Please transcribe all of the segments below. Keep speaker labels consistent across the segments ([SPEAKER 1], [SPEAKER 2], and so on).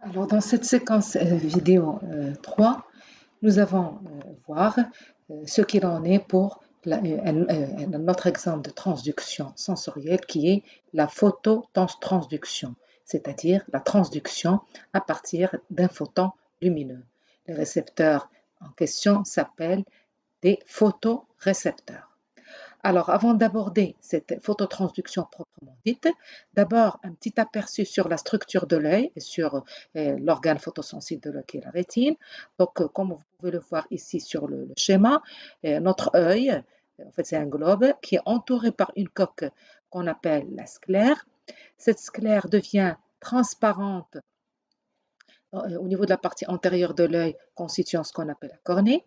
[SPEAKER 1] Alors, dans cette séquence vidéo 3, nous allons voir ce qu'il en est pour un autre exemple de transduction sensorielle qui est la phototransduction, c'est-à-dire la transduction à partir d'un photon lumineux. Les récepteurs en question s'appellent des photorécepteurs. Alors, avant d'aborder cette phototransduction proprement dite, d'abord un petit aperçu sur la structure de l'œil et sur l'organe photosensible de l'œil qui est la rétine. Donc, comme vous pouvez le voir ici sur le schéma, notre œil, en fait, c'est un globe qui est entouré par une coque qu'on appelle la sclère. Cette sclère devient transparente au niveau de la partie antérieure de l'œil, constituant ce qu'on appelle la cornée.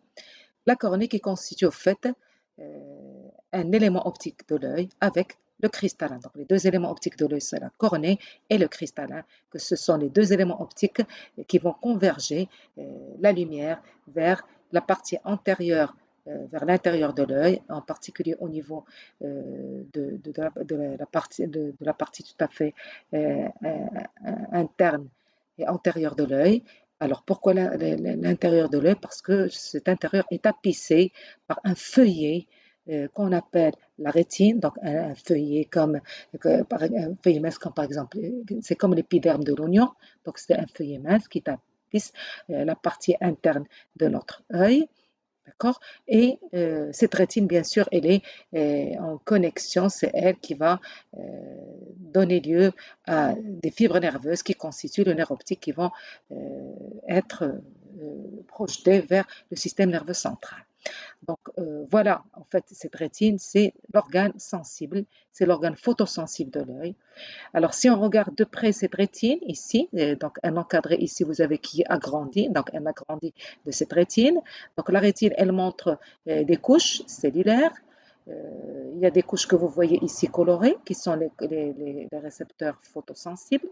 [SPEAKER 1] La cornée qui constitue au fait un élément optique de l'œil avec le cristallin. Donc les deux éléments optiques de l'œil, c'est la cornée et le cristallin, que ce sont les deux éléments optiques qui vont converger la lumière vers la partie antérieure, vers l'intérieur de l'œil, en particulier au niveau de la partie tout à fait interne et antérieure de l'œil. Alors pourquoi l'intérieur de l'œil? Parce que cet intérieur est tapissé par un feuillet qu'on appelle la rétine, donc un feuillet comme un feuillet mince comme par exemple, c'est comme l'épiderme de l'oignon, donc c'est un feuillet mince qui tapisse la partie interne de notre œil. D'accord. Et cette rétine, bien sûr, elle est en connexion, c'est elle qui va donner lieu à des fibres nerveuses qui constituent le nerf optique qui vont être projetées vers le système nerveux central. Donc voilà, en fait, cette rétine, c'est l'organe sensible, c'est l'organe photosensible de l'œil. Alors, si on regarde de près cette rétine ici, donc un encadré ici, vous avez qui est agrandi, donc un agrandi de cette rétine. Donc la rétine, elle montre des couches cellulaires. Il y a des couches que vous voyez ici colorées, qui sont les récepteurs photosensibles,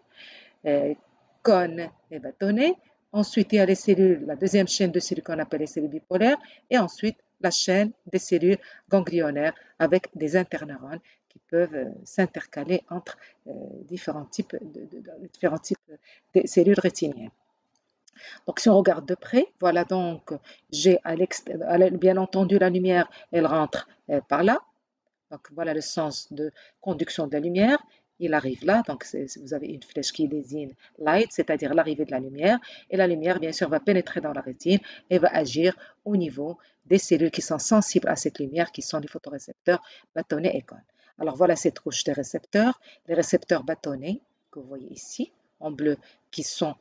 [SPEAKER 1] cônes et bâtonnets. Ensuite, il y a les cellules, la deuxième chaîne de cellules qu'on appelle les cellules bipolaires, et ensuite la chaîne des cellules ganglionnaires avec des interneurones qui peuvent s'intercaler entre différents types de cellules rétiniennes. Donc, si on regarde de près, voilà donc, j'ai bien entendu la lumière, elle rentre par là. Donc, voilà le sens de conduction de la lumière. Il arrive là, donc vous avez une flèche qui désigne light, c'est-à-dire l'arrivée de la lumière. Et la lumière, bien sûr, va pénétrer dans la rétine et va agir au niveau des cellules qui sont sensibles à cette lumière, qui sont les photorécepteurs bâtonnets et cônes. Alors voilà cette couche des récepteurs, les récepteurs bâtonnets que vous voyez ici, en bleu, qui sont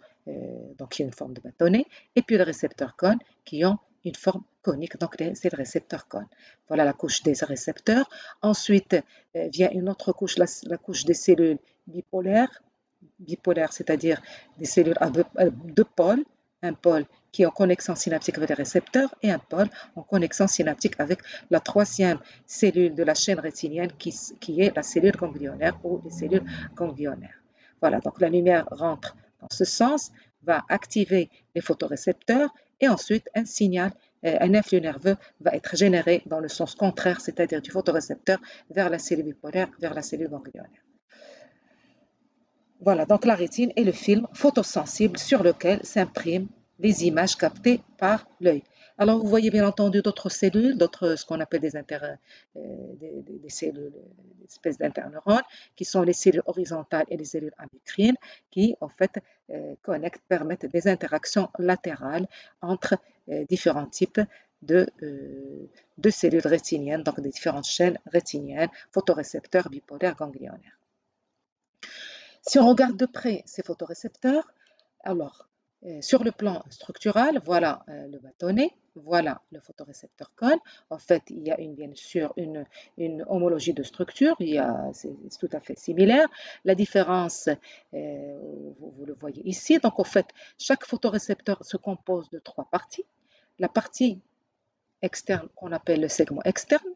[SPEAKER 1] donc il y a une forme de bâtonnet, et puis les récepteurs cônes qui ont une forme conique, donc c'est le récepteur cône. Voilà la couche des récepteurs. Ensuite vient une autre couche, la couche des cellules bipolaires, c'est-à-dire des cellules à deux pôles, un pôle qui est en connexion synaptique avec les récepteurs et un pôle en connexion synaptique avec la troisième cellule de la chaîne rétinienne qui est la cellule ganglionnaire ou les cellules ganglionnaires. Voilà, donc la lumière rentre dans ce sens, va activer les photorécepteurs et ensuite un signal, un influx nerveux va être généré dans le sens contraire, c'est-à-dire du photorécepteur vers la cellule bipolaire, vers la cellule ganglionnaire. Voilà, donc la rétine est le film photosensible sur lequel s'impriment les images captées par l'œil. Alors vous voyez bien entendu d'autres cellules, ce qu'on appelle des cellules, des espèces d'interneurones, qui sont les cellules horizontales et les cellules endocrines, qui en fait permettent des interactions latérales entre différents types de cellules rétiniennes, donc des différentes chaînes rétiniennes, photorécepteurs, bipolaires, ganglionnaires. Si on regarde de près ces photorécepteurs, alors sur le plan structural, voilà le bâtonnet, voilà le photorécepteur cône. En fait, il y a bien sûr une homologie de structure, c'est tout à fait similaire. La différence, vous le voyez ici. Donc, en fait, chaque photorécepteur se compose de trois parties. La partie externe qu'on appelle le segment externe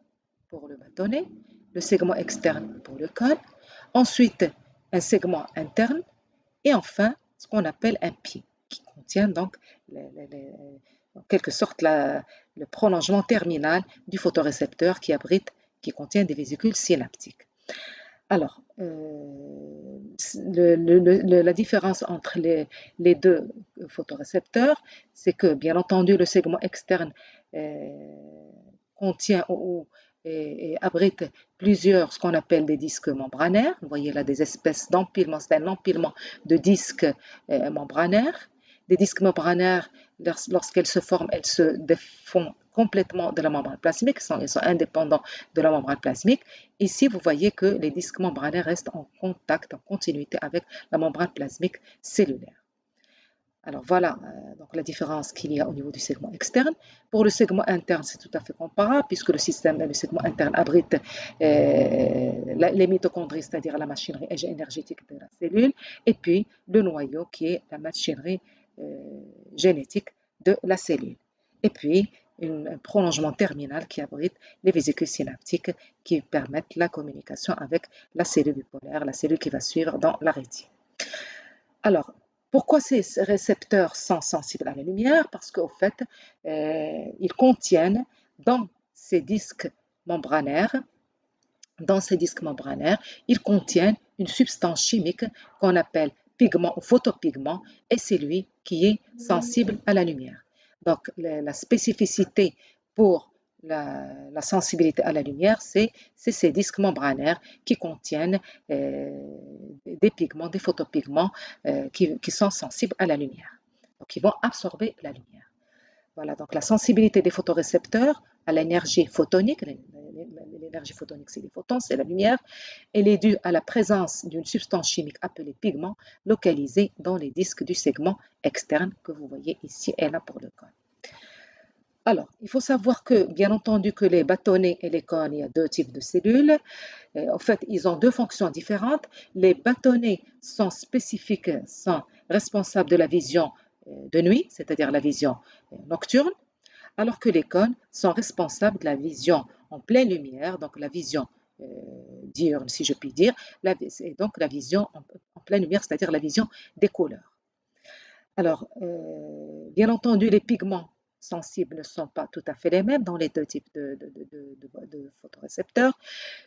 [SPEAKER 1] pour le bâtonnet, le segment externe pour le cône. Ensuite, un segment interne et enfin ce qu'on appelle un pied qui contient donc en quelque sorte le prolongement terminal du photorécepteur qui contient des vésicules synaptiques. Alors, la différence entre les deux photorécepteurs, c'est que, bien entendu, le segment externe contient et abrite plusieurs, ce qu'on appelle des disques membranaires. Vous voyez là des espèces d'empilement, c'est un empilement de disques membranaires. Des disques membranaires, lorsqu'elles se forment, elles se défont complètement de la membrane plasmique, ils sont indépendants de la membrane plasmique. Ici, vous voyez que les disques membranaires restent en contact, en continuité avec la membrane plasmique cellulaire. Alors voilà donc la différence qu'il y a au niveau du segment externe. Pour le segment interne, c'est tout à fait comparable puisque le segment interne abrite les mitochondries, c'est-à-dire la machinerie énergétique de la cellule, et puis le noyau qui est la machinerie génétique de la cellule. Et puis un prolongement terminal qui abrite les vésicules synaptiques qui permettent la communication avec la cellule bipolaire, la cellule qui va suivre dans la rétine. Alors, pourquoi ces récepteurs sont sensibles à la lumière? Parce qu'au fait, ils contiennent dans ces disques membranaires, ils contiennent une substance chimique qu'on appelle pigment ou photopigment, et c'est lui qui est sensible à la lumière. Donc, la spécificité pour la sensibilité à la lumière, c'est ces disques membranaires qui contiennent des pigments, des photopigments qui sont sensibles à la lumière. Donc, ils vont absorber la lumière. Voilà, donc la sensibilité des photorécepteurs à l'énergie photonique, l'énergie photonique c'est les photons, c'est la lumière, elle est due à la présence d'une substance chimique appelée pigment localisée dans les disques du segment externe que vous voyez ici et là pour le cône. Alors, il faut savoir que, bien entendu, que les bâtonnets et les cônes, il y a deux types de cellules. En fait, ils ont deux fonctions différentes. Les bâtonnets sont spécifiques, sont responsables de la vision de nuit, c'est-à-dire la vision nocturne, alors que les cônes sont responsables de la vision en pleine lumière, donc la vision diurne, si je puis dire, et donc la vision en pleine lumière, c'est-à-dire la vision des couleurs. Alors, bien entendu, les pigments sensibles ne sont pas tout à fait les mêmes dans les deux types de photorécepteurs.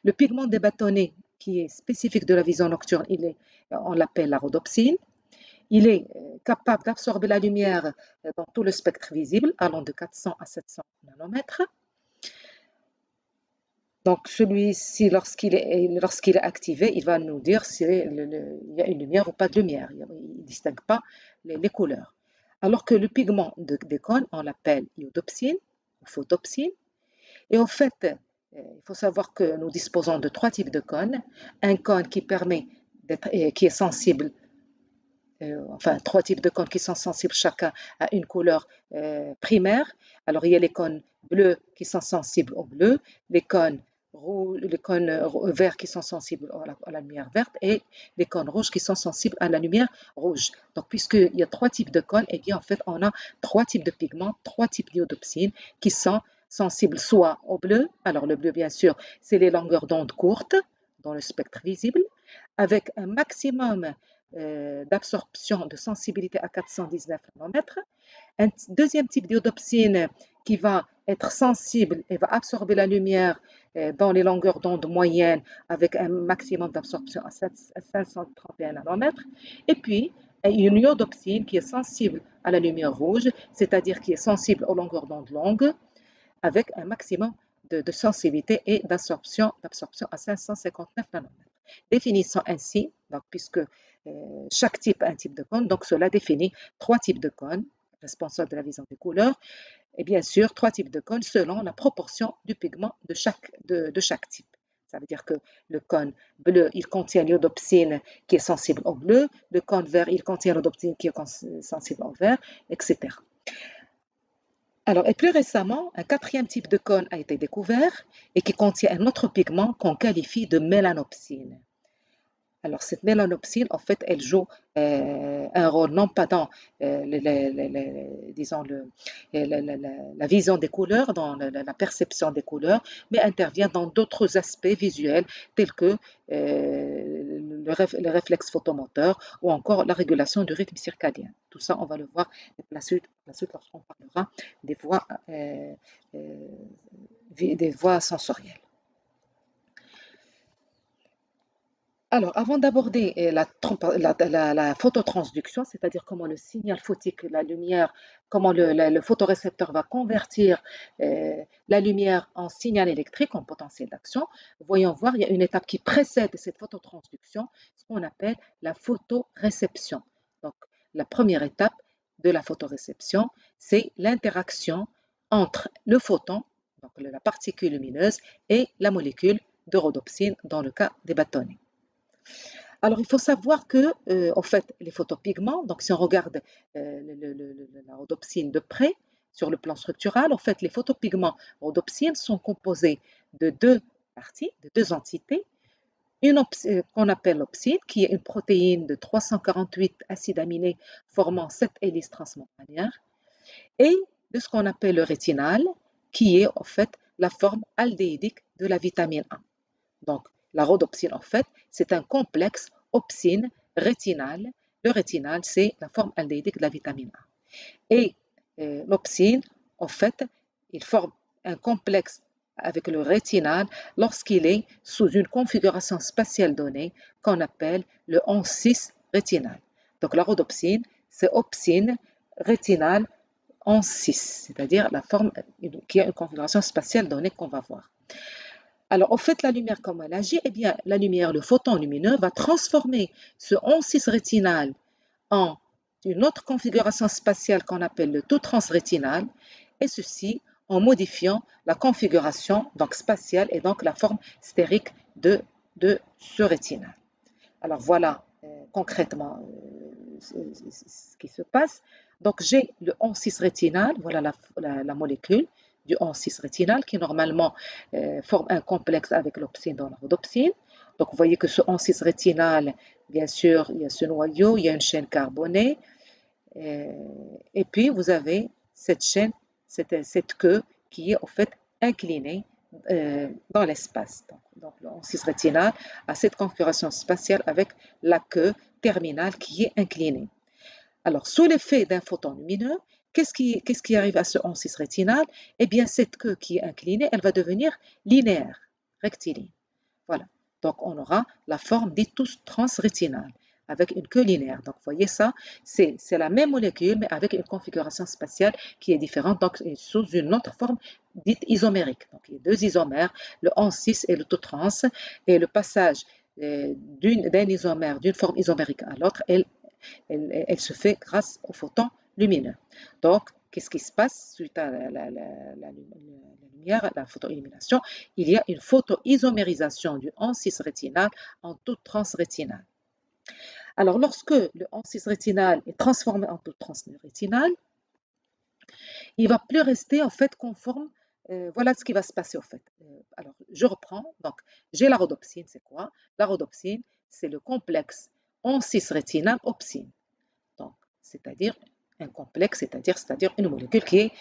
[SPEAKER 1] Le pigment des bâtonnets, qui est spécifique de la vision nocturne, on l'appelle la rhodopsine. Il est capable d'absorber la lumière dans tout le spectre visible, allant de 400 à 700 nanomètres. Donc, celui-ci, lorsqu'il est activé, il va nous dire s'il y a une lumière ou pas de lumière. Il ne distingue pas les couleurs. Alors que le pigment des cônes, on l'appelle iodopsine ou photopsine. Et en fait, il faut savoir que nous disposons de trois types de cônes. Un cône qui est sensible, enfin trois types de cônes qui sont sensibles chacun à une couleur primaire. Alors il y a les cônes bleus qui sont sensibles au bleu, les cônes verts qui sont sensibles à la lumière verte et les cônes rouges qui sont sensibles à la lumière rouge. Donc puisqu'il y a trois types de cônes, et bien en fait on a trois types de pigments, trois types d'iodopsine qui sont sensibles soit au bleu, alors le bleu bien sûr c'est les longueurs d'onde courtes dans le spectre visible, avec un maximum d'absorption de sensibilité à 419 nanomètres. Un deuxième type d'iodopsine qui va être sensible et va absorber la lumière dans les longueurs d'onde moyennes avec un maximum d'absorption à 531 nanomètres. Et puis, une iodopsine qui est sensible à la lumière rouge, c'est-à-dire qui est sensible aux longueurs d'onde longues avec un maximum de sensibilité et d'absorption à 559 nanomètres. Définissons ainsi, donc, puisque chaque type a un type de cône, donc cela définit trois types de cônes responsables de la vision des couleurs, et bien sûr trois types de cônes selon la proportion du pigment de chaque type. Ça veut dire que le cône bleu, il contient l'iodopsine qui est sensible au bleu, le cône vert, il contient l'iodopsine qui est sensible au vert, etc. Alors, et plus récemment, un quatrième type de cône a été découvert et qui contient un autre pigment qu'on qualifie de mélanopsine. Alors, cette mélanopsine, en fait, elle joue un rôle non pas dans, disons, la vision des couleurs, dans la perception des couleurs, mais intervient dans d'autres aspects visuels tels que le réflexe photomoteur ou encore la régulation du rythme circadien. Tout ça, on va le voir par la suite lorsqu'on parlera des voies sensorielles. Alors, avant d'aborder la phototransduction, c'est-à-dire comment le signal photique, la lumière, comment le photorécepteur va convertir la lumière en signal électrique, en potentiel d'action, voyons voir, il y a une étape qui précède cette phototransduction, ce qu'on appelle la photoréception. Donc, la première étape de la photoréception, c'est l'interaction entre le photon, donc la particule lumineuse, et la molécule de rhodopsine dans le cas des bâtonnets. Alors, il faut savoir que, en fait, les photopigments, donc si on regarde la rhodopsine de près, sur le plan structural, en fait, les photopigments rhodopsine sont composés de deux parties, de deux entités. Une qu'on appelle l'opsine, qui est une protéine de 348 acides aminés formant 7 hélices transmembranaires, et de ce qu'on appelle le rétinal, qui est en fait la forme aldéhydique de la vitamine A. Donc, la rhodopsine, en fait, c'est un complexe opsine rétinal. Le rétinal, c'est la forme aldéhydique de la vitamine A. Et l'opsine, en fait, il forme un complexe avec le rétinal lorsqu'il est sous une configuration spatiale donnée qu'on appelle le 11-6 rétinal. Donc, la rhodopsine, c'est opsine rétinal 11-6, c'est-à-dire la forme qui a une configuration spatiale donnée qu'on va voir. Alors, en fait, la lumière, comme elle agit, eh bien, la lumière, le photon lumineux, va transformer ce 11-6 rétinal en une autre configuration spatiale qu'on appelle le tout transrétinal, et ceci en modifiant la configuration donc spatiale et donc la forme stérique de ce rétinal. Alors voilà concrètement ce qui se passe. Donc j'ai le 11-6 rétinal, voilà la molécule du 11-6 rétinal qui normalement forme un complexe avec l'opsine dans la rhodopsine. Donc vous voyez que ce 11-6 rétinal, bien sûr, il y a ce noyau, il y a une chaîne carbonée, et puis vous avez cette chaîne, cette queue qui est en fait inclinée dans l'espace. Donc le 11-6 rétinal a cette configuration spatiale avec la queue terminale qui est inclinée. Alors, sous l'effet d'un photon lumineux, qu'est-ce qui arrive à ce 11-6 rétinal? Eh bien, cette queue qui est inclinée, elle va devenir linéaire, rectiligne. Voilà. Donc, on aura la forme dite transrétinale avec une queue linéaire. Donc, vous voyez ça, c'est la même molécule, mais avec une configuration spatiale qui est différente, donc sous une autre forme dite isomérique. Donc, il y a deux isomères, le 11-6 et le tout trans, et le passage d'un isomère, d'une forme isomérique à l'autre, elle se fait grâce au photon lumineux. Donc, qu'est-ce qui se passe suite à la lumière, la photoillumination? Il y a une photoisomérisation du 11-6 rétinal en tout transrétinal. Alors, lorsque le 11-6 rétinal est transformé en tout transrétinal, il ne va plus rester en fait conforme. Voilà ce qui va se passer en fait. Alors, je reprends. Donc, j'ai la rhodopsine, c'est quoi? La rhodopsine, c'est le complexe 11-6 rétinal opsine. Donc, c'est-à-dire un complexe, c'est-à-dire une molécule qui est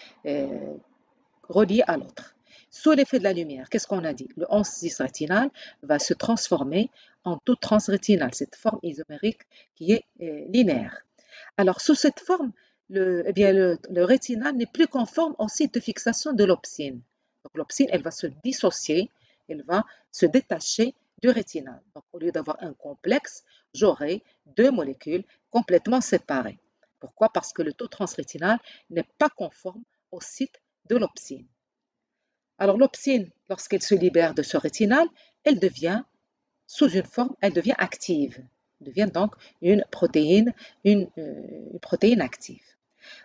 [SPEAKER 1] reliée à l'autre. Sous l'effet de la lumière, qu'est-ce qu'on a dit? Le 11-6 rétinal va se transformer en tout transrétinal, cette forme isomérique qui est linéaire. Alors, sous cette forme, eh bien, le rétinal n'est plus conforme au site de fixation de l'opsine. Donc, l'opsine, elle va se dissocier, elle va se détacher du rétinal. Donc, au lieu d'avoir un complexe, j'aurai deux molécules complètement séparées. Pourquoi? Parce que le taux transrétinal n'est pas conforme au site de l'opsine. Alors, l'opsine, lorsqu'elle se libère de ce rétinal, elle devient sous une forme, elle devient active. Elle devient donc une protéine active.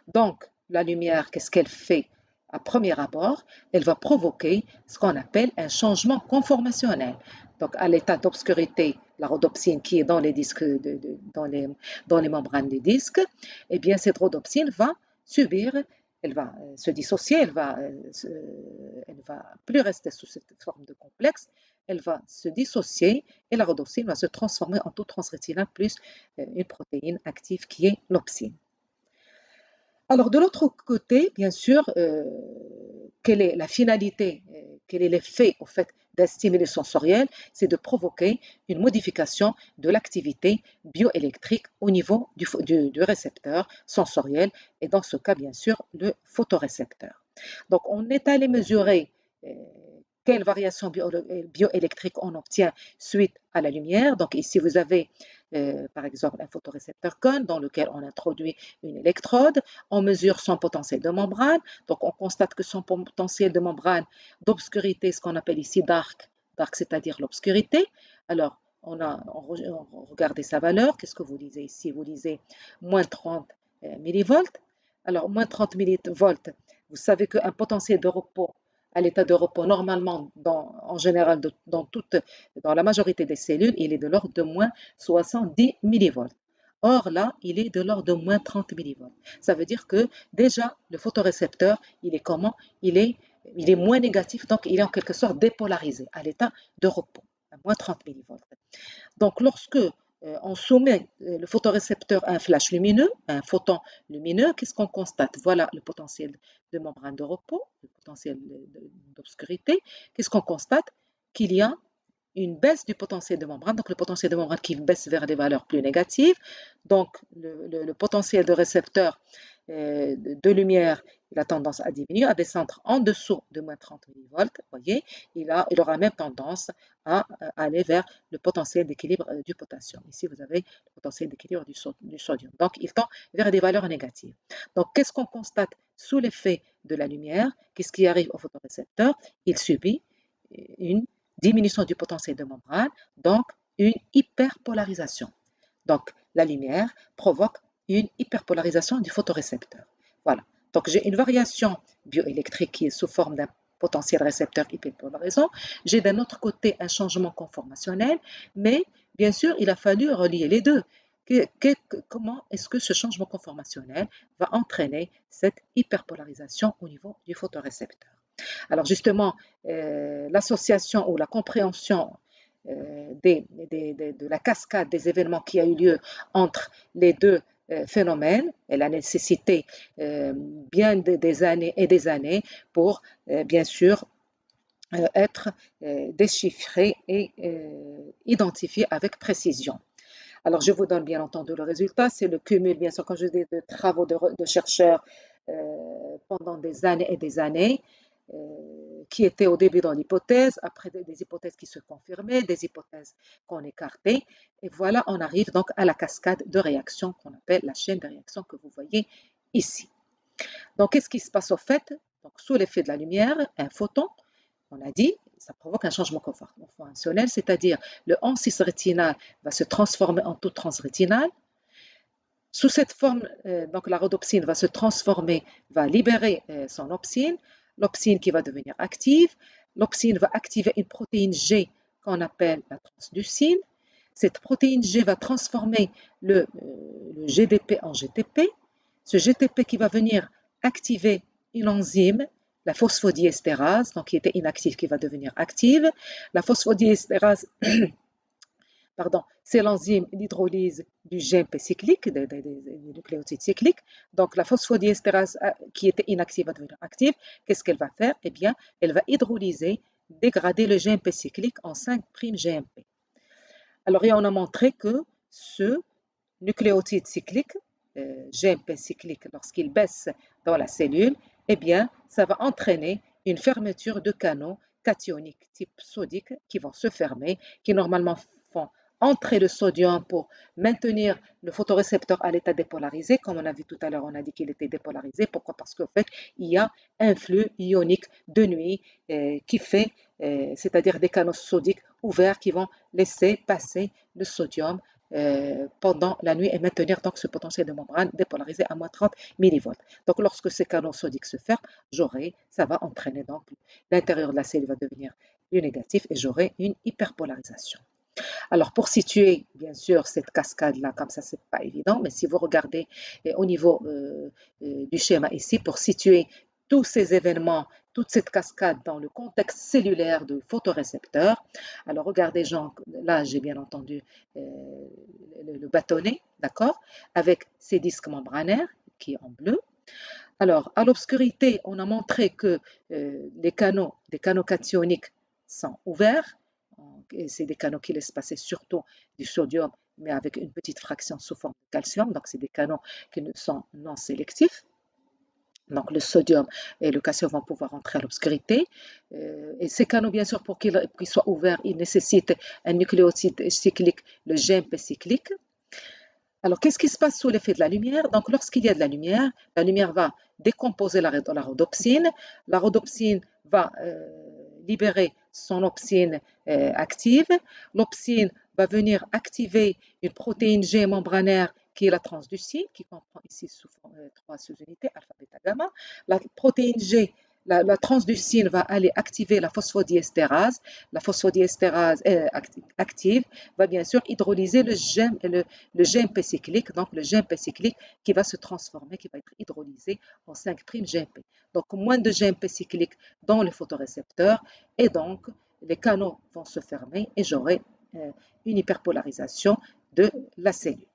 [SPEAKER 1] Donc, la lumière, qu'est-ce qu'elle fait à premier abord? Elle va provoquer ce qu'on appelle un changement conformationnel. Donc, à l'état d'obscurité, la rhodopsine qui est dans les disques, dans les membranes des disques, eh bien, cette rhodopsine va subir, elle va se dissocier, elle va plus rester sous cette forme de complexe, elle va se dissocier et la rhodopsine va se transformer en tout transrétinal plus une protéine active qui est l'opsine. Alors, de l'autre côté, bien sûr, quelle est la finalité, quel est l'effet au fait d'un stimulus sensoriel? C'est de provoquer une modification de l'activité bioélectrique au niveau du récepteur sensoriel et dans ce cas, bien sûr, le photorécepteur. Donc, on est allé mesurer quelle variation bioélectrique on obtient suite à la lumière. Donc ici, vous avez par exemple un photorécepteur cône dans lequel on introduit une électrode, on mesure son potentiel de membrane, donc on constate que son potentiel de membrane d'obscurité, ce qu'on appelle ici dark, dark c'est-à-dire l'obscurité. Alors, on regardait sa valeur, qu'est-ce que vous lisez ici? Vous lisez moins 30 millivolts. Alors, moins 30 millivolts, vous savez qu'un potentiel de repos à l'état de repos, normalement, en général, dans la majorité des cellules, il est de l'ordre de moins 70 millivolts. Or, là, il est de l'ordre de moins 30 millivolts. Ça veut dire que déjà, le photorécepteur, il est comment? Il est moins négatif, donc il est en quelque sorte dépolarisé à l'état de repos, à moins 30 millivolts. Donc, lorsque on soumet le photorécepteur à un flash lumineux, à un photon lumineux, qu'est-ce qu'on constate? Voilà le potentiel de membrane de repos, le potentiel d'obscurité. Qu'est-ce qu'on constate? Qu'il y a une baisse du potentiel de membrane, donc le potentiel de membrane qui baisse vers des valeurs plus négatives. Donc, le potentiel de récepteur de lumière, il a tendance à diminuer, à descendre en dessous de moins 30 millivolts. Voyez, il aura même tendance à aller vers le potentiel d'équilibre du potassium. Ici, vous avez le potentiel d'équilibre du sodium. Donc, il tend vers des valeurs négatives. Donc, qu'est-ce qu'on constate sous l'effet de la lumière? Qu'est-ce qui arrive au photorécepteur? Il subit une diminution du potentiel de membrane, donc une hyperpolarisation. Donc, la lumière provoque une hyperpolarisation du photorécepteur. Voilà. Donc, j'ai une variation bioélectrique qui est sous forme d'un potentiel récepteur hyperpolarisant. J'ai d'un autre côté un changement conformationnel, mais bien sûr, il a fallu relier les deux. Comment est-ce que ce changement conformationnel va entraîner cette hyperpolarisation au niveau du photorécepteur? Alors justement, l'association ou la compréhension de la cascade des événements qui a eu lieu entre les deux phénomènes, elle a nécessité bien des années et des années pour, bien sûr, être déchiffrée et identifiée avec précision. Alors, je vous donne bien entendu le résultat, c'est le cumul, bien sûr, comme je dis, de travaux de chercheurs pendant des années et des années, qui étaient au début dans l'hypothèse, après des hypothèses qui se confirmaient, des hypothèses qu'on écartait, et voilà, on arrive donc à la cascade de réactions qu'on appelle la chaîne de réactions que vous voyez ici. Donc, qu'est-ce qui se passe au fait? Donc, sous l'effet de la lumière, un photon, on a dit, ça provoque un changement conformationnel, c'est-à-dire le En6 rétinal va se transformer en tout transrétinal. Sous cette forme, donc la rhodopsine va se transformer, va libérer son opsine, l'opsine qui va devenir active. L'opsine va activer une protéine G qu'on appelle la transducine. Cette protéine G va transformer le GDP en GTP. Ce GTP qui va venir activer une enzyme, la phosphodiestérase, donc qui était inactive, qui va devenir active. La phosphodiestérase, pardon, c'est l'enzyme d'hydrolyse du GMP cyclique, des nucléotides cycliques. Donc la phosphodiestérase qui était inactive va devenir active. Qu'est-ce qu'elle va faire? Eh bien, elle va hydrolyser, dégrader le GMP cyclique en 5'-GMP. Alors, et on a montré que ce nucléotide cyclique, GMP cyclique, lorsqu'il baisse dans la cellule, eh bien, ça va entraîner une fermeture de canaux cationiques type sodique qui vont se fermer, qui normalement font entrer le sodium pour maintenir le photorécepteur à l'état dépolarisé. Comme on a vu tout à l'heure, on a dit qu'il était dépolarisé. Pourquoi? Parce qu'en fait, il y a un flux ionique de nuit qui fait, c'est-à-dire des canaux sodiques ouverts qui vont laisser passer le sodium pendant la nuit et maintenir donc ce potentiel de membrane dépolarisé à moins 30 millivolts. Donc lorsque ces canaux sodiques se ferment, ça va entraîner donc l'intérieur de la cellule va devenir du négatif et j'aurai une hyperpolarisation. Alors pour situer bien sûr cette cascade-là, comme ça c'est pas évident, mais si vous regardez au niveau du schéma ici, pour situer tous ces événements, toute cette cascade dans le contexte cellulaire de photorécepteurs. Alors regardez Jean, là j'ai bien entendu le bâtonnet, d'accord, avec ses disques membranaires qui est en bleu. Alors à l'obscurité, on a montré que des canaux cationiques sont ouverts. C'est des canaux qui laissent passer surtout du sodium, mais avec une petite fraction sous forme de calcium. Donc, c'est des canaux qui sont non sélectifs. Donc le sodium et le calcium vont pouvoir entrer à l'obscurité. Et ces canaux, bien sûr, pour qu'ils soient ouverts, ils nécessitent un nucléotide cyclique, le GMP cyclique. Alors, qu'est-ce qui se passe sous l'effet de la lumière? Donc, lorsqu'il y a de la lumière va décomposer la rhodopsine. La rhodopsine va libérer son opsine active. L'opsine va venir activer une protéine G membranaire qui est la transducine, qui comprend ici trois sous-unités, alpha, bêta, gamma. La protéine G, la transducine va aller activer la phosphodiesterase. La phosphodiesterase active va bien sûr hydrolyser le GMP cyclique, donc le GMP cyclique qui va se transformer, qui va être hydrolysé en 5' GMP. Donc moins de GMP cyclique dans le photorécepteur et donc les canaux vont se fermer et j'aurai une hyperpolarisation de la cellule.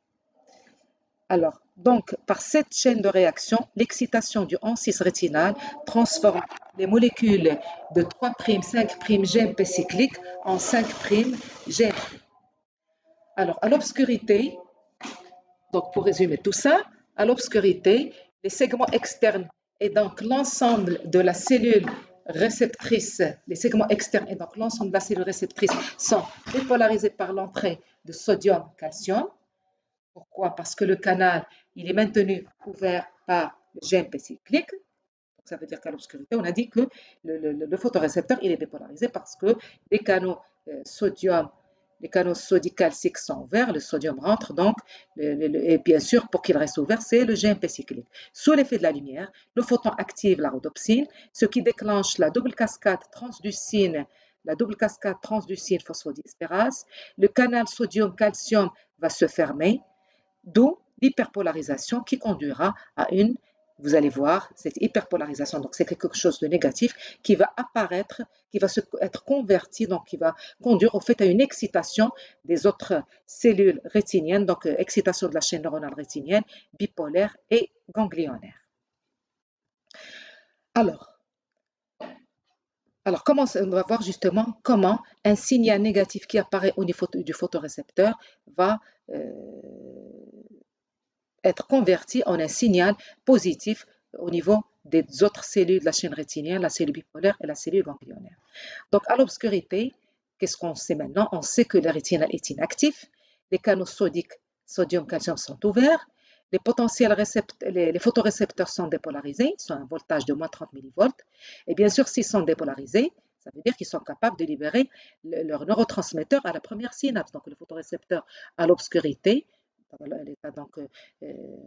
[SPEAKER 1] Alors, donc, par cette chaîne de réaction, l'excitation du AN6 rétinal transforme les molécules de 3', 5' GMP cyclique en 5' GMP. Alors, à l'obscurité, donc pour résumer tout ça, à l'obscurité, les segments externes et donc l'ensemble de la cellule réceptrice, les segments externes et donc l'ensemble de la cellule réceptrice sont dépolarisés par l'entrée de sodium-calcium. Pourquoi? Parce que le canal, il est maintenu ouvert par le GMP cyclique. Donc ça veut dire qu'à l'obscurité, on a dit que le photorécepteur, il est dépolarisé parce que les canaux sodium, les canaux sodicalciques sont ouverts, le sodium rentre, donc, et bien sûr, pour qu'il reste ouvert, c'est le GMP cyclique. Sous l'effet de la lumière, le photon active la rhodopsine, ce qui déclenche la double cascade transducine, phosphodiesterase. Le canal sodium-calcium va se fermer, d'où l'hyperpolarisation qui conduira à une, vous allez voir, cette hyperpolarisation, donc c'est quelque chose de négatif qui va apparaître, qui va être converti, donc qui va conduire au fait à une excitation des autres cellules rétiniennes, donc excitation de la chaîne neuronale rétinienne, bipolaire et ganglionnaire. Alors comment, on va voir justement comment un signal négatif qui apparaît au niveau du photorécepteur va être converti en un signal positif au niveau des autres cellules de la chaîne rétinienne, la cellule bipolaire et la cellule ganglionnaire. Donc, à l'obscurité, qu'est-ce qu'on sait maintenant? On sait que le rétinal est inactif, les canaux sodiques, sodium-calcium sont ouverts, les les photorécepteurs sont dépolarisés, sont à un voltage de moins 30 millivolts, et bien sûr, s'ils sont dépolarisés, ça veut dire qu'ils sont capables de libérer leurs neurotransmetteurs à la première synapse. Donc, le photorécepteur à l'obscurité, l'état donc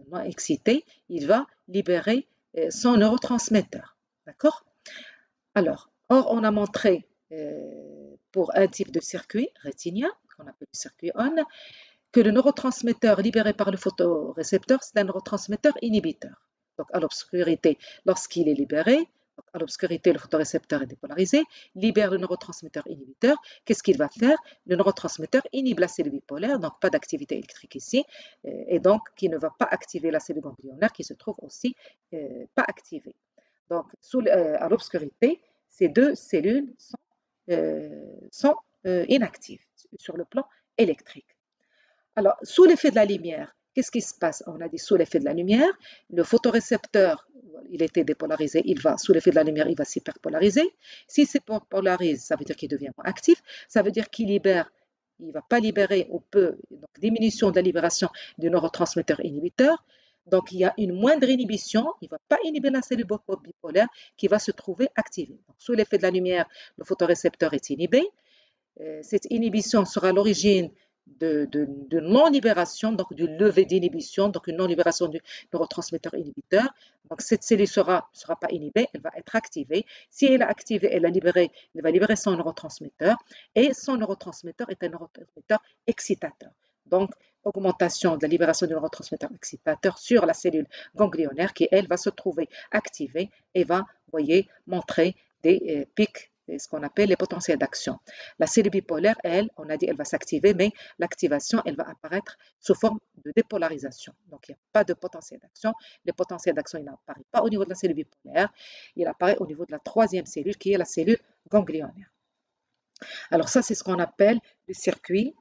[SPEAKER 1] moins excité, il va libérer son neurotransmetteur. D'accord? Alors, or, on a montré pour un type de circuit rétinien, qu'on appelle le circuit ON, que le neurotransmetteur libéré par le photorécepteur, c'est un neurotransmetteur inhibiteur. Donc, à l'obscurité, lorsqu'il est libéré, à l'obscurité, le photorécepteur est dépolarisé, libère le neurotransmetteur inhibiteur. Qu'est-ce qu'il va faire? Le neurotransmetteur inhibe la cellule bipolaire, donc pas d'activité électrique ici, et donc qui ne va pas activer la cellule ganglionnaire qui se trouve aussi pas activée. Donc, à l'obscurité, ces deux cellules sont inactives sur le plan électrique. Alors, sous l'effet de la lumière, qu'est-ce qui se passe? On a dit sous l'effet de la lumière, le photorécepteur, il était dépolarisé, sous l'effet de la lumière, il va s'hyperpolariser. S'il s'hyperpolarise, ça veut dire qu'il devient moins actif, ça veut dire qu'il libère, il ne va pas libérer ou peu, donc diminution de la libération du neurotransmetteur inhibiteur. Donc, il y a une moindre inhibition, il ne va pas inhiber la cellule bipolaire qui va se trouver activée. Donc, sous l'effet de la lumière, le photorécepteur est inhibé. Cette inhibition sera l'origine de non-libération, donc du lever d'inhibition, donc une non-libération du neurotransmetteur inhibiteur. Donc cette cellule ne sera pas inhibée, elle va être activée. Si elle est activée, elle va libérer son neurotransmetteur et son neurotransmetteur est un neurotransmetteur excitateur. Donc augmentation de la libération du neurotransmetteur excitateur sur la cellule ganglionnaire qui, elle, va se trouver activée et va, vous voyez, montrer des pics, ce qu'on appelle les potentiels d'action. La cellule bipolaire, elle, on a dit, elle va s'activer, mais l'activation, elle va apparaître sous forme de dépolarisation. Donc, il n'y a pas de potentiel d'action. Le potentiel d'action, il n'apparaît pas au niveau de la cellule bipolaire, il apparaît au niveau de la troisième cellule, qui est la cellule ganglionnaire. Alors ça, c'est ce qu'on appelle le circuit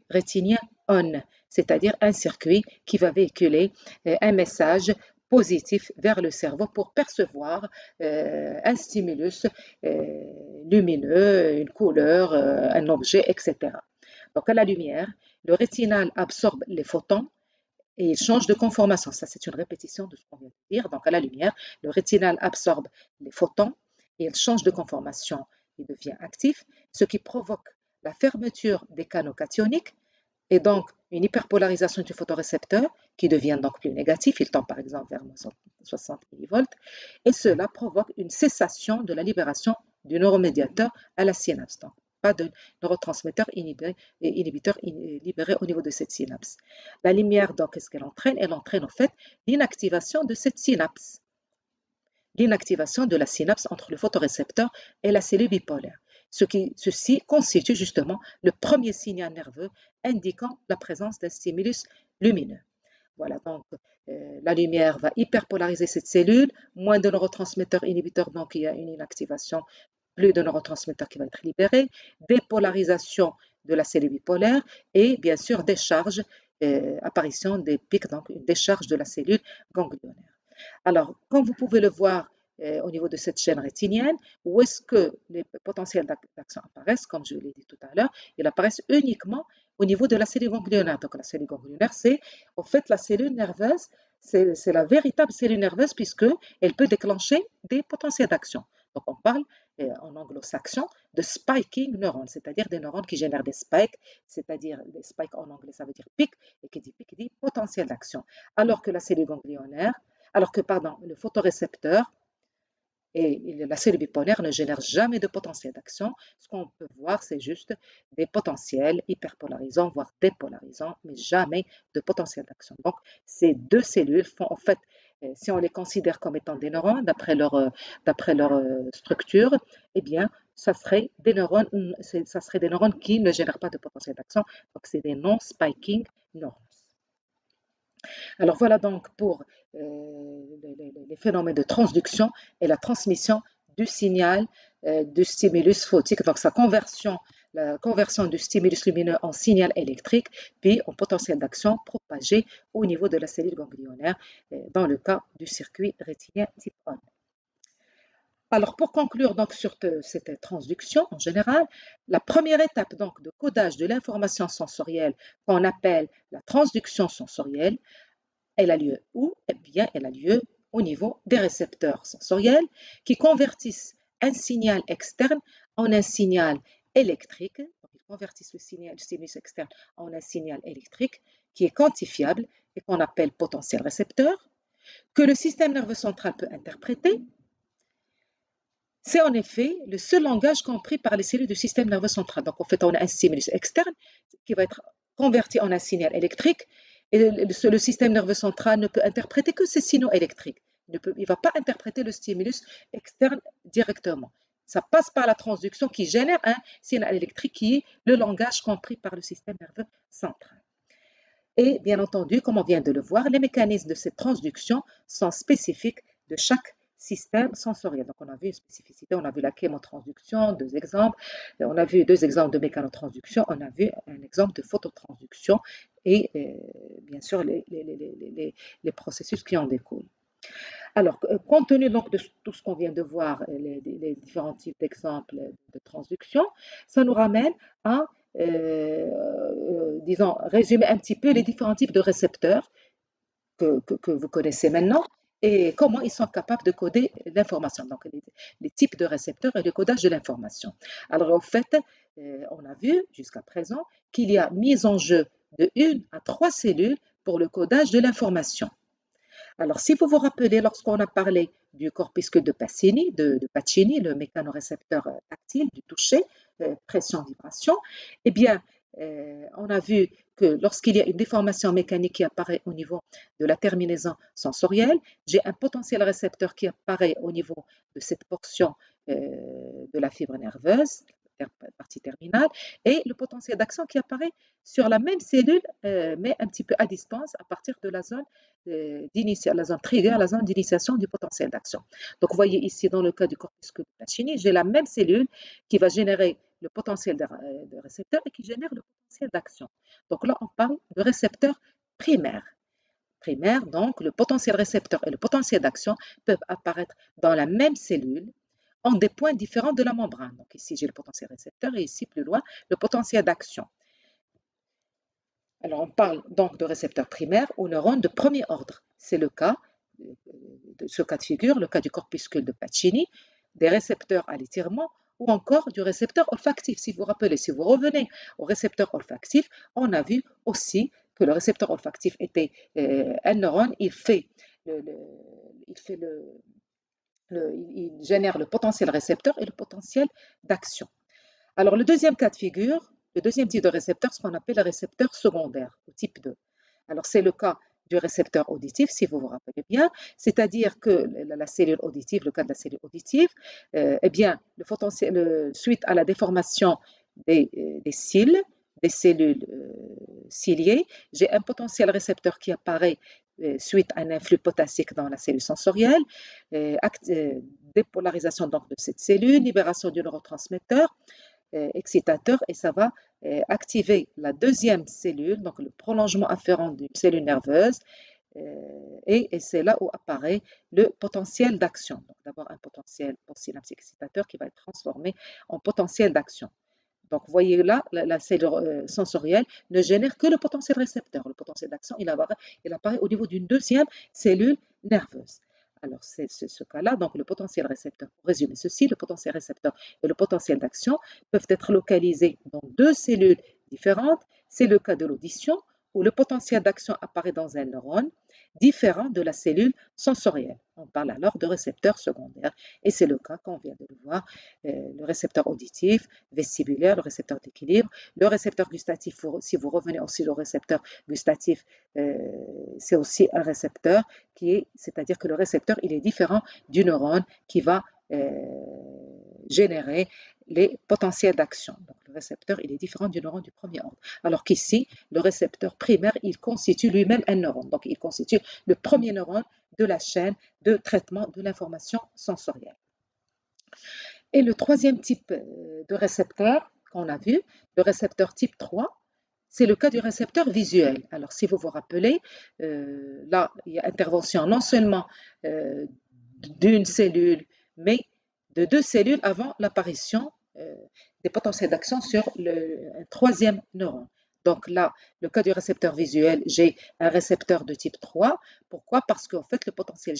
[SPEAKER 1] rétinien ON, c'est-à-dire un circuit qui va véhiculer un message positif vers le cerveau pour percevoir un stimulus lumineux, une couleur, un objet, etc. Donc à la lumière, le rétinal absorbe les photons et il change de conformation. Ça, c'est une répétition de ce qu'on vient de dire. Donc à la lumière, le rétinal absorbe les photons et il change de conformation, il devient actif, ce qui provoque la fermeture des canaux cationiques et donc une hyperpolarisation du photorécepteur qui devient donc plus négatif, il tend par exemple vers 60 millivolts, et cela provoque une cessation de la libération du neuromédiateur à la synapse. Donc, pas de neurotransmetteur inhibiteur libéré au niveau de cette synapse. La lumière, donc, qu'est-ce qu'elle entraîne? Elle entraîne en fait l'inactivation de cette synapse, l'inactivation de la synapse entre le photorécepteur et la cellule bipolaire. Ceci constitue justement le premier signal nerveux indiquant la présence d'un stimulus lumineux. Voilà, donc la lumière va hyperpolariser cette cellule, moins de neurotransmetteurs inhibiteurs, donc il y a une inactivation, plus de neurotransmetteurs qui vont être libérés, dépolarisation de la cellule bipolaire et bien sûr décharge, apparition des pics, donc une décharge de la cellule ganglionnaire. Alors, comme vous pouvez le voir au niveau de cette chaîne rétinienne, où est-ce que les potentiels d'action apparaissent? Comme je l'ai dit tout à l'heure, ils apparaissent uniquement au niveau de la cellule ganglionnaire. Donc, la cellule ganglionnaire, c'est en fait la cellule nerveuse, c'est la véritable cellule nerveuse puisqu'elle peut déclencher des potentiels d'action. Donc, on parle en anglo-saxon de spiking neurones, c'est-à-dire des neurones qui génèrent des spikes, c'est-à-dire des spikes en anglais, ça veut dire pic, et qui dit pic, dit potentiel d'action. Alors que la cellule ganglionnaire, alors que pardon, le photorécepteur et la cellule bipolaire ne génèrent jamais de potentiel d'action. Ce qu'on peut voir, c'est juste des potentiels hyperpolarisants, voire dépolarisants, mais jamais de potentiel d'action. Donc, ces deux cellules font en fait, si on les considère comme étant des neurones, d'après leur structure, eh bien, ça serait des neurones qui ne génèrent pas de potentiel d'action. Donc, c'est des non-spiking neurones. Alors voilà donc pour les phénomènes de transduction et la transmission du signal du stimulus photique, donc la conversion du stimulus lumineux en signal électrique, puis en potentiel d'action propagé au niveau de la cellule ganglionnaire, dans le cas du circuit rétinien type 1. Alors, pour conclure donc sur cette transduction en général, la première étape donc de codage de l'information sensorielle qu'on appelle la transduction sensorielle, elle a lieu où? Eh bien, elle a lieu au niveau des récepteurs sensoriels qui convertissent un signal externe en un signal électrique. Donc, ils convertissent le stimulus externe en un signal électrique qui est quantifiable et qu'on appelle potentiel récepteur, que le système nerveux central peut interpréter. C'est en effet le seul langage compris par les cellules du système nerveux central. Donc, en fait, on a un stimulus externe qui va être converti en un signal électrique et le système nerveux central ne peut interpréter que ces signaux électriques. Il ne va pas interpréter le stimulus externe directement. Ça passe par la transduction qui génère un signal électrique qui est le langage compris par le système nerveux central. Et bien entendu, comme on vient de le voir, les mécanismes de cette transduction sont spécifiques de chaque système sensoriel. Donc, on a vu une spécificité, on a vu la chémotransduction, deux exemples, on a vu deux exemples de mécanotransduction, on a vu un exemple de phototransduction et bien sûr les processus qui en découlent. Alors, compte tenu donc de tout ce qu'on vient de voir, les différents types d'exemples de transduction, ça nous ramène à, disons, résumer un petit peu les différents types de récepteurs que vous connaissez maintenant et comment ils sont capables de coder l'information. Donc, les types de récepteurs et le codage de l'information. Alors, en fait, on a vu jusqu'à présent qu'il y a mise en jeu de 1 à 3 cellules pour le codage de l'information. Alors, si vous vous rappelez, lorsqu'on a parlé du corpuscule de Pacini, le mécanorécepteur tactile, du toucher, pression-vibration, eh bien, on a vu que lorsqu'il y a une déformation mécanique qui apparaît au niveau de la terminaison sensorielle, j'ai un potentiel récepteur qui apparaît au niveau de cette portion de la fibre nerveuse, partie terminale, et le potentiel d'action qui apparaît sur la même cellule, mais un petit peu à distance, à partir de la zone la zone trigger, la zone d'initiation du potentiel d'action. Donc, vous voyez ici, dans le cas du corpuscule de Pacini, j'ai la même cellule qui va générer le potentiel de récepteur et qui génère le potentiel d'action. Donc là, on parle de récepteur primaire. primaire, donc le potentiel récepteur et le potentiel d'action peuvent apparaître dans la même cellule en des points différents de la membrane. Donc ici, j'ai le potentiel récepteur et ici, plus loin, le potentiel d'action. Alors, on parle donc de récepteurs primaires ou neurones de premier ordre. C'est le cas de ce cas de figure, le cas du corpuscule de Pacini, des récepteurs à l'étirement ou encore du récepteur olfactif. Si vous vous rappelez, si vous revenez au récepteur olfactif, on a vu aussi que le récepteur olfactif était un neurone, il génère le potentiel récepteur et le potentiel d'action. Alors, le deuxième cas de figure, le deuxième type de récepteur, ce qu'on appelle le récepteur secondaire, au type 2. Alors, c'est le cas du récepteur auditif, si vous vous rappelez bien, c'est-à-dire que la cellule auditive, le cas de la cellule auditive, eh bien, suite à la déformation des cils, des cellules ciliées, j'ai un potentiel récepteur qui apparaît suite à un influx potassique dans la cellule sensorielle, dépolarisation donc de cette cellule, libération du neurotransmetteur, excitateur, et ça va activer la deuxième cellule, donc le prolongement afférent d'une cellule nerveuse, et c'est là où apparaît le potentiel d'action. Donc d'abord un potentiel synapse excitateur qui va être transformé en potentiel d'action. Donc vous voyez là, la cellule sensorielle ne génère que le potentiel récepteur. Le potentiel d'action, il apparaît au niveau d'une deuxième cellule nerveuse. Alors, c'est ce cas-là, donc le potentiel récepteur, pour résumer ceci, le potentiel récepteur et le potentiel d'action peuvent être localisés dans deux cellules différentes. C'est le cas de l'audition, où le potentiel d'action apparaît dans un neurone différent de la cellule sensorielle. On parle alors de récepteur secondaire, et c'est le cas qu'on vient de le voir, le récepteur auditif, vestibulaire, le récepteur d'équilibre, le récepteur gustatif, si vous revenez aussi au récepteur gustatif, c'est aussi un récepteur c'est-à-dire que le récepteur, il est différent du neurone qui va générer les potentiels d'action. Donc le récepteur, il est différent du neurone du premier ordre. Alors qu'ici, le récepteur primaire, il constitue lui-même un neurone. Donc il constitue le premier neurone de la chaîne de traitement de l'information sensorielle. Et le troisième type de récepteur qu'on a vu, le récepteur type 3, c'est le cas du récepteur visuel. Alors, si vous vous rappelez, là, il y a intervention non seulement d'une cellule, mais de deux cellules avant l'apparition des potentiels d'action sur un troisième neurone. Donc là, le cas du récepteur visuel, j'ai un récepteur de type 3. Pourquoi? Parce qu'en fait, le potentiel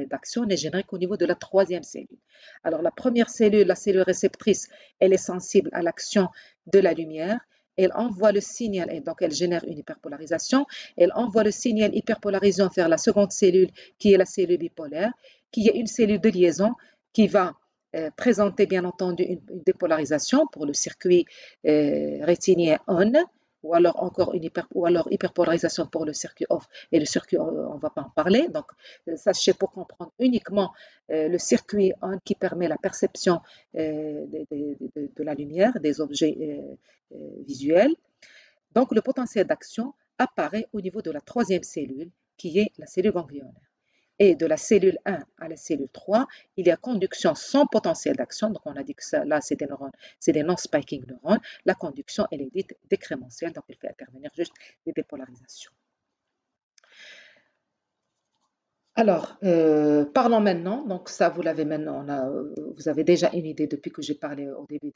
[SPEAKER 1] d'action n'est généré qu'au niveau de la troisième cellule. Alors la première cellule, la cellule réceptrice, elle est sensible à l'action de la lumière. Elle envoie le signal, et donc elle génère une hyperpolarisation. Elle envoie le signal hyperpolarisant vers la seconde cellule, qui est la cellule bipolaire, qui est une cellule de liaison qui va présenter bien entendu une dépolarisation pour le circuit rétinien ON, ou alors encore hyperpolarisation pour le circuit off, et le circuit on ne va pas en parler. Donc sachez, pour comprendre uniquement le circuit ON qui permet la perception de la lumière, des objets visuels. Donc le potentiel d'action apparaît au niveau de la troisième cellule, qui est la cellule ganglionnaire. Et de la cellule 1 à la cellule 3, il y a conduction sans potentiel d'action. Donc, on a dit que ça, là, c'est des neurones, c'est des non-spiking neurones. La conduction, elle est dite décrémentielle, donc elle fait intervenir juste des dépolarisations. Alors, parlons maintenant, donc ça vous l'avez maintenant, vous avez déjà une idée depuis que j'ai parlé au début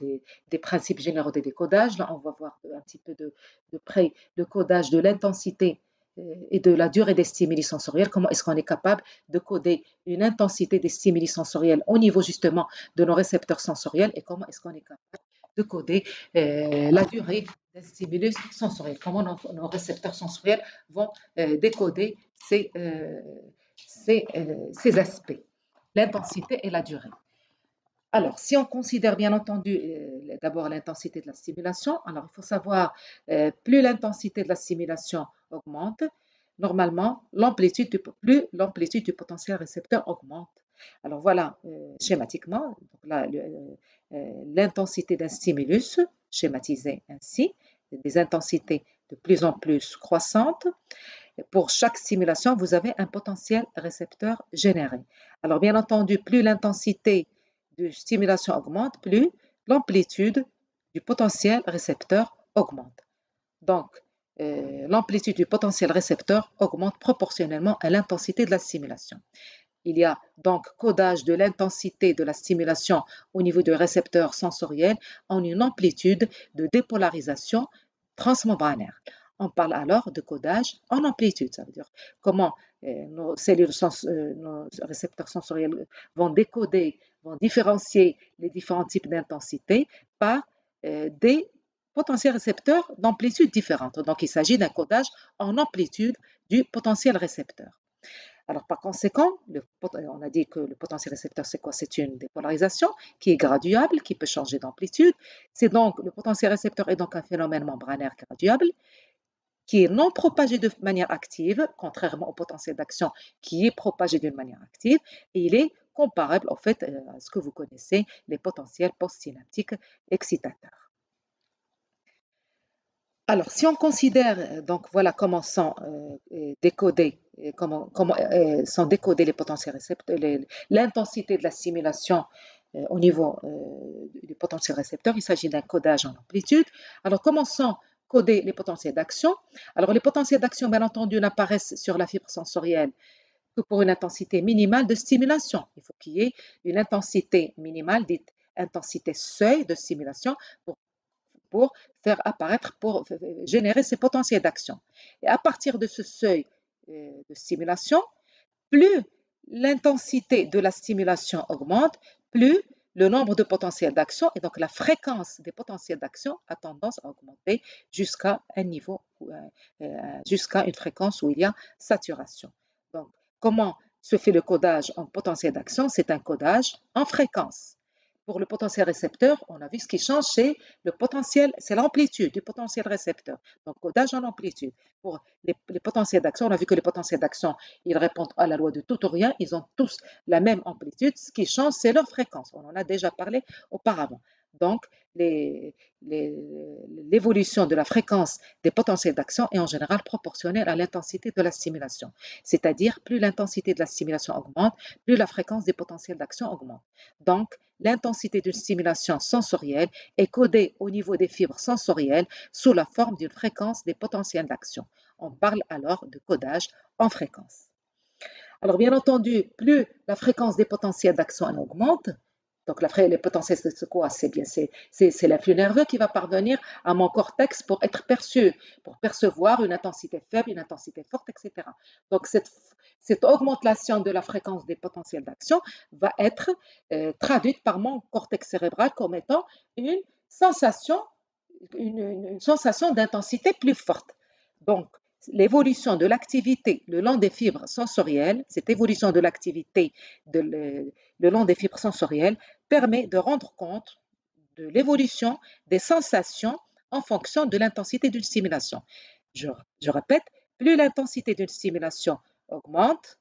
[SPEAKER 1] des principes généraux des décodages. Là, on va voir un petit peu de près le codage de l'intensité et de la durée des stimuli sensoriels. Comment est-ce qu'on est capable de coder une intensité des stimuli sensoriels au niveau justement de nos récepteurs sensoriels, et comment est-ce qu'on est capable de coder la durée d'un stimulus sensoriel, comment nos récepteurs sensoriels vont décoder ces aspects, l'intensité et la durée. Alors, si on considère bien entendu d'abord l'intensité de la stimulation, alors il faut savoir, plus l'intensité de la stimulation augmente, normalement, plus l'amplitude du potentiel récepteur augmente. Alors voilà, schématiquement, l'intensité d'un stimulus, schématisée ainsi, des intensités de plus en plus croissantes. Pour chaque stimulation, vous avez un potentiel récepteur généré. Alors bien entendu, plus l'intensité de stimulation augmente, plus l'amplitude du potentiel récepteur augmente. Donc, l'amplitude du potentiel récepteur augmente proportionnellement à l'intensité de la stimulation. Il y a donc codage de l'intensité de la stimulation au niveau du récepteur sensoriel en une amplitude de dépolarisation transmembranaire. On parle alors de codage en amplitude, ça veut dire comment nos cellules, nos récepteurs sensoriels vont décoder, vont différencier les différents types d'intensité par des potentiels récepteurs d'amplitude différentes. Donc, il s'agit d'un codage en amplitude du potentiel récepteur. Alors, par conséquent, on a dit que le potentiel récepteur, c'est quoi? C'est une dépolarisation qui est graduable, qui peut changer d'amplitude. C'est donc, le potentiel récepteur est donc un phénomène membranaire graduable qui est non propagé de manière active, contrairement au potentiel d'action qui est propagé d'une manière active, et il est comparable au fait à ce que vous connaissez, les potentiels postsynaptiques excitateurs. Alors, si on considère, donc voilà comment sont décodés, sont décodés les potentiels récepteurs, l'intensité de la stimulation au niveau du potentiel récepteur, il s'agit d'un codage en amplitude. Alors, comment sont codés les potentiels d'action? Alors, les potentiels d'action, bien entendu, n'apparaissent sur la fibre sensorielle que pour une intensité minimale de stimulation. Il faut qu'il y ait une intensité minimale, dite intensité seuil de stimulation, pour faire apparaître, pour générer ces potentiels d'action. Et à partir de ce seuil de stimulation, plus l'intensité de la stimulation augmente, plus le nombre de potentiels d'action et donc la fréquence des potentiels d'action a tendance à augmenter jusqu'à un niveau, jusqu'à une fréquence où il y a saturation. Donc, comment se fait le codage en potentiel d'action? C'est un codage en fréquence. Pour le potentiel récepteur, on a vu ce qui change, c'est le potentiel, c'est l'amplitude du potentiel récepteur. Donc, codage en amplitude. Pour les potentiels d'action, on a vu que les potentiels d'action, ils répondent à la loi de tout ou rien, ils ont tous la même amplitude. Ce qui change, c'est leur fréquence. On en a déjà parlé auparavant. Donc, l'évolution de la fréquence des potentiels d'action est en général proportionnelle à l'intensité de la stimulation. C'est-à-dire, plus l'intensité de la stimulation augmente, plus la fréquence des potentiels d'action augmente. Donc, l'intensité d'une stimulation sensorielle est codée au niveau des fibres sensorielles sous la forme d'une fréquence des potentiels d'action. On parle alors de codage en fréquence. Alors, bien entendu, plus la fréquence des potentiels d'action augmente, donc les potentiels de quoi? C'est bien, c'est l'influx nerveux qui va parvenir à mon cortex pour être perçu, pour percevoir une intensité faible, une intensité forte, etc. Donc, cette augmentation de la fréquence des potentiels d'action va être traduite par mon cortex cérébral comme étant une sensation, une sensation d'intensité plus forte. Donc, l'évolution de l'activité le long des fibres sensorielles, cette évolution de l'activité le long des fibres sensorielles permet de rendre compte de l'évolution des sensations en fonction de l'intensité d'une stimulation. Je répète, plus l'intensité d'une stimulation augmente,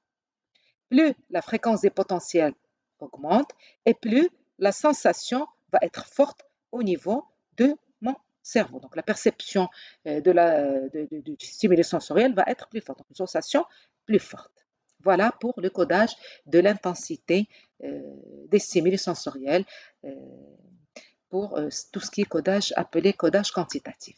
[SPEAKER 1] plus la fréquence des potentiels augmente et plus la sensation va être forte au niveau de mon cerveau. Donc la perception du stimulé sensoriel va être plus forte, donc une sensation plus forte. Voilà pour le codage de l'intensité des stimuli sensoriels pour tout ce qui est codage appelé codage quantitatif.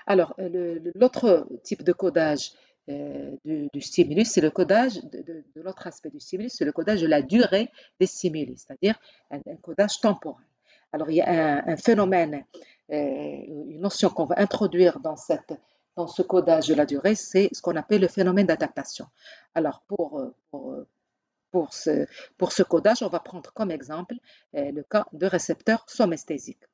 [SPEAKER 1] Alors, l'autre type de codage du stimulus, c'est le codage de l'autre aspect du stimulus, c'est le codage de la durée des stimuli, c'est-à-dire un codage temporel. Alors, il y a un phénomène, une notion qu'on va introduire dans ce codage de la durée, c'est ce qu'on appelle le phénomène d'adaptation. Alors, pour ce codage, on va prendre comme exemple le cas de récepteurs somesthésiques.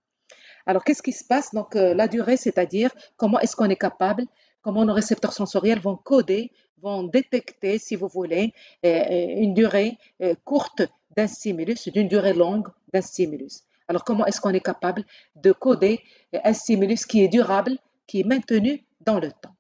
[SPEAKER 1] Alors, qu'est-ce qui se passe? Donc, la durée, c'est-à-dire comment est-ce qu'on est capable, comment nos récepteurs sensoriels vont coder, vont détecter, si vous voulez, une durée courte d'un stimulus, d'une durée longue d'un stimulus. Alors, comment est-ce qu'on est capable de coder un stimulus qui est durable, qui est maintenu dans le temps?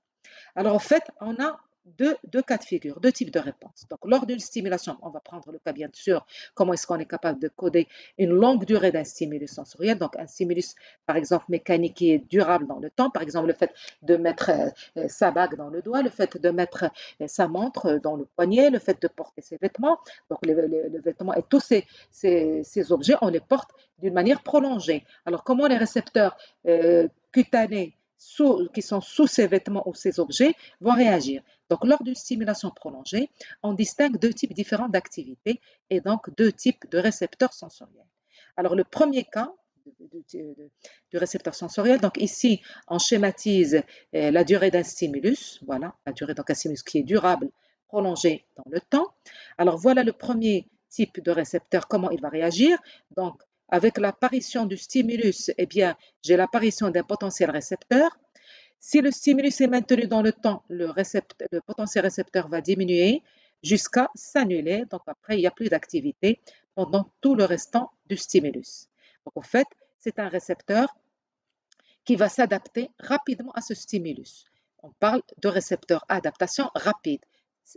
[SPEAKER 1] Alors, en fait, on a deux cas de figure, deux types de réponses. Donc, lors d'une stimulation, on va prendre le cas, bien sûr, comment est-ce qu'on est capable de coder une longue durée d'un stimulus sensoriel. Donc, un stimulus, par exemple, mécanique qui est durable dans le temps. Par exemple, le fait de mettre sa bague dans le doigt, le fait de mettre sa montre dans le poignet, le fait de porter ses vêtements. Donc, les vêtements et tous ces objets, on les porte d'une manière prolongée. Alors, comment les récepteurs cutanés qui sont sous ces vêtements ou ces objets vont réagir. Donc, lors d'une stimulation prolongée, on distingue deux types différents d'activités et donc deux types de récepteurs sensoriels. Alors, le premier cas du récepteur sensoriel, donc ici, on schématise la durée d'un stimulus, voilà, la durée d'un stimulus qui est durable, prolongé dans le temps. Alors, voilà le premier type de récepteur, comment il va réagir. Donc, avec l'apparition du stimulus, eh bien, j'ai l'apparition d'un potentiel récepteur. Si le stimulus est maintenu dans le temps, le potentiel récepteur va diminuer jusqu'à s'annuler. Donc après, il n'y a plus d'activité pendant tout le restant du stimulus. Donc en fait, c'est un récepteur qui va s'adapter rapidement à ce stimulus. On parle de récepteur adaptation rapide.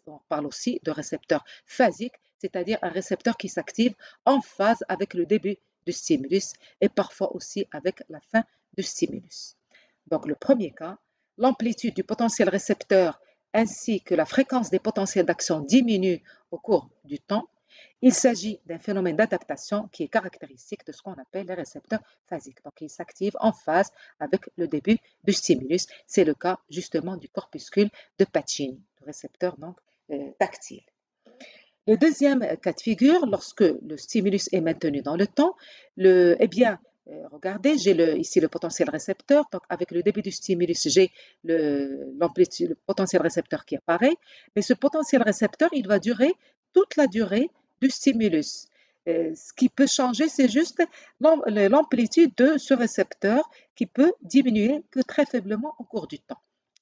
[SPEAKER 1] On parle aussi de récepteur phasique, c'est-à-dire un récepteur qui s'active en phase avec le début du stimulus et parfois aussi avec la fin du stimulus. Donc le premier cas, l'amplitude du potentiel récepteur ainsi que la fréquence des potentiels d'action diminuent au cours du temps. Il s'agit d'un phénomène d'adaptation qui est caractéristique de ce qu'on appelle les récepteurs phasiques. Donc, ils s'activent en phase avec le début du stimulus. C'est le cas justement du corpuscule de Pacini, le récepteur donc tactile. Le deuxième cas de figure, lorsque le stimulus est maintenu dans le temps, eh bien, regardez, j'ai ici le potentiel récepteur. Donc, avec le début du stimulus, j'ai le potentiel récepteur qui apparaît. Mais ce potentiel récepteur, il va durer toute la durée du stimulus. Ce qui peut changer, c'est juste l'amplitude de ce récepteur qui peut diminuer que très faiblement au cours du temps.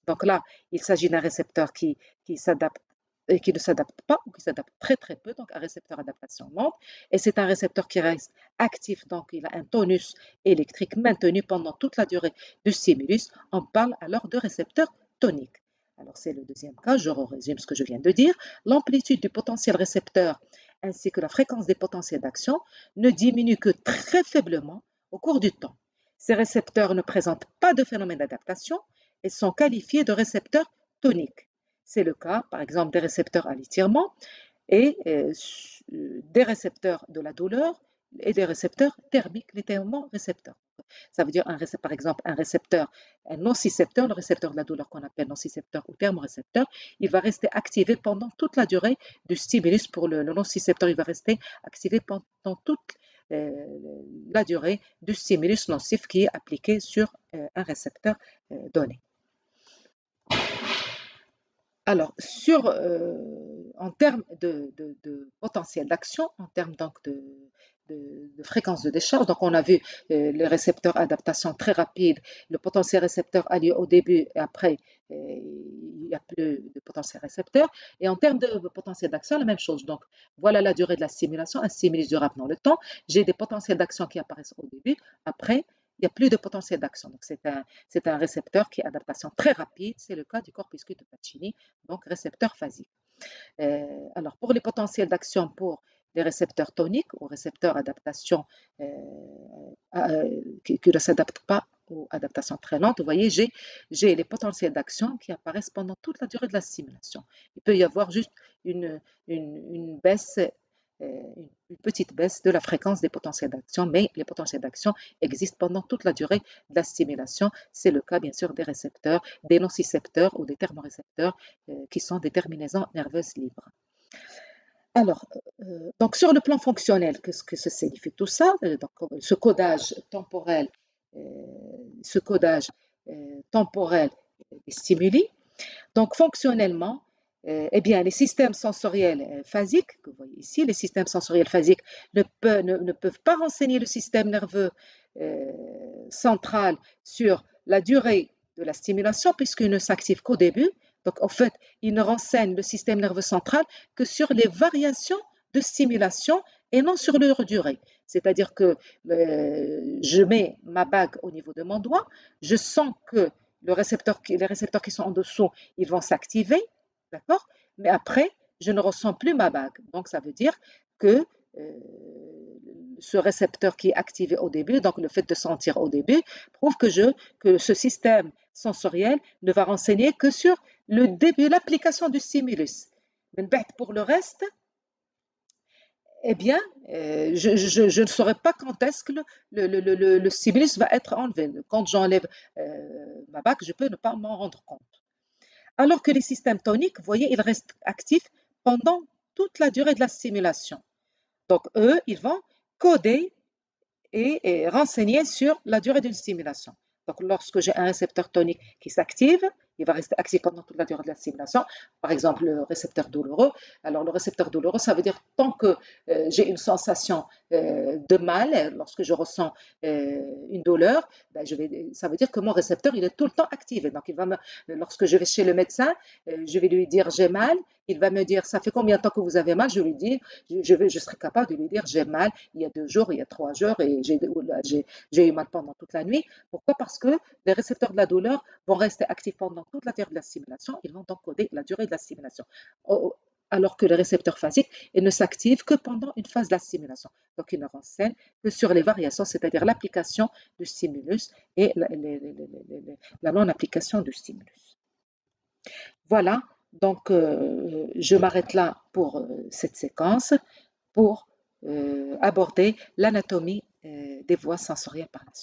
[SPEAKER 1] Donc là, il s'agit d'un récepteur qui s'adapte et qui ne s'adapte pas ou qui s'adapte très très peu, donc un récepteur adaptation lente. Et c'est un récepteur qui reste actif, donc il a un tonus électrique maintenu pendant toute la durée du stimulus. On parle alors de récepteur tonique. Alors c'est le deuxième cas, je résume ce que je viens de dire. L'amplitude du potentiel récepteur ainsi que la fréquence des potentiels d'action ne diminuent que très faiblement au cours du temps. Ces récepteurs ne présentent pas de phénomène d'adaptation et sont qualifiés de récepteurs toniques. C'est le cas, par exemple, des récepteurs à l'étirement et des récepteurs de la douleur et des récepteurs thermiques, les thermorécepteurs. Ça veut dire, par exemple, un nocicepteur, le récepteur de la douleur qu'on appelle nocicepteur ou thermorécepteur, il va rester activé pendant toute la durée du stimulus. Pour le nocicepteur, il va rester activé pendant toute la durée du stimulus nocif qui est appliqué sur un récepteur donné. Alors, en termes de potentiel d'action, en termes donc de fréquence de décharge, donc on a vu les récepteurs adaptation très rapide, le potentiel récepteur a lieu au début et après il n'y a plus de potentiel récepteur. Et en termes de potentiel d'action, la même chose. Donc voilà la durée de la stimulation, un stimulus durable dans le temps. J'ai des potentiels d'action qui apparaissent au début, après il n'y a plus de potentiel d'action. Donc, c'est un récepteur qui est adaptation très rapide. C'est le cas du corpuscule de Pacini, donc récepteur phasique. Alors, pour les potentiels d'action pour les récepteurs toniques ou récepteurs adaptation qui ne s'adaptent pas aux adaptations très lentes, vous voyez, j'ai les potentiels d'action qui apparaissent pendant toute la durée de la stimulation. Il peut y avoir juste une baisse, une petite baisse de la fréquence des potentiels d'action, mais les potentiels d'action existent pendant toute la durée de la stimulation. C'est le cas, bien sûr, des récepteurs, des nocicepteurs ou des thermorécepteurs qui sont des terminaisons nerveuses libres. Alors, donc sur le plan fonctionnel, qu'est-ce que ça signifie tout ça? Donc, ce codage temporel, des stimuli. Donc, fonctionnellement, eh bien, les systèmes sensoriels phasiques, que vous voyez ici, les systèmes sensoriels phasiques ne peuvent pas renseigner le système nerveux central sur la durée de la stimulation puisqu'ils ne s'activent qu'au début. Donc, en fait, ils ne renseignent le système nerveux central que sur les variations de stimulation et non sur leur durée. C'est-à-dire que je mets ma bague au niveau de mon doigt, je sens que les récepteurs qui sont en dessous, ils vont s'activer, d'accord? Mais après, je ne ressens plus ma bague. Donc, ça veut dire que ce récepteur qui est activé au début, donc le fait de sentir au début, prouve que ce système sensoriel ne va renseigner que sur le début, l'application du stimulus. Pour le reste, Eh bien, je ne saurais pas quand est-ce que le stimulus va être enlevé. Quand j'enlève ma bague, je peux ne pas m'en rendre compte. Alors que les systèmes toniques, vous voyez, ils restent actifs pendant toute la durée de la stimulation. Donc, eux, ils vont coder et renseigner sur la durée d'une stimulation. Donc, lorsque j'ai un récepteur tonique qui s'active, il va rester actif pendant toute la durée de la stimulation. Par exemple, le récepteur douloureux. Alors, le récepteur douloureux, ça veut dire tant que j'ai une sensation de mal, lorsque je ressens une douleur, ben, ça veut dire que mon récepteur, il est tout le temps activé. Donc, lorsque je vais chez le médecin, je vais lui dire j'ai mal. Il va me dire, ça fait combien de temps que vous avez mal? Je lui dis, je serai capable de lui dire, j'ai mal il y a 2 jours, il y a 3 jours, et j'ai eu mal pendant toute la nuit. Pourquoi? Parce que les récepteurs de la douleur vont rester actifs pendant toute la durée de la stimulation. Ils vont encoder la durée de la stimulation. Alors que les récepteurs phasiques, ils ne s'activent que pendant une phase de la stimulation. Donc, ils ne renseignent que sur les variations, c'est-à-dire l'application du stimulus et la non-application du stimulus. Voilà, donc je m'arrête là pour cette séquence pour aborder l'anatomie des voies sensorielles par la suite.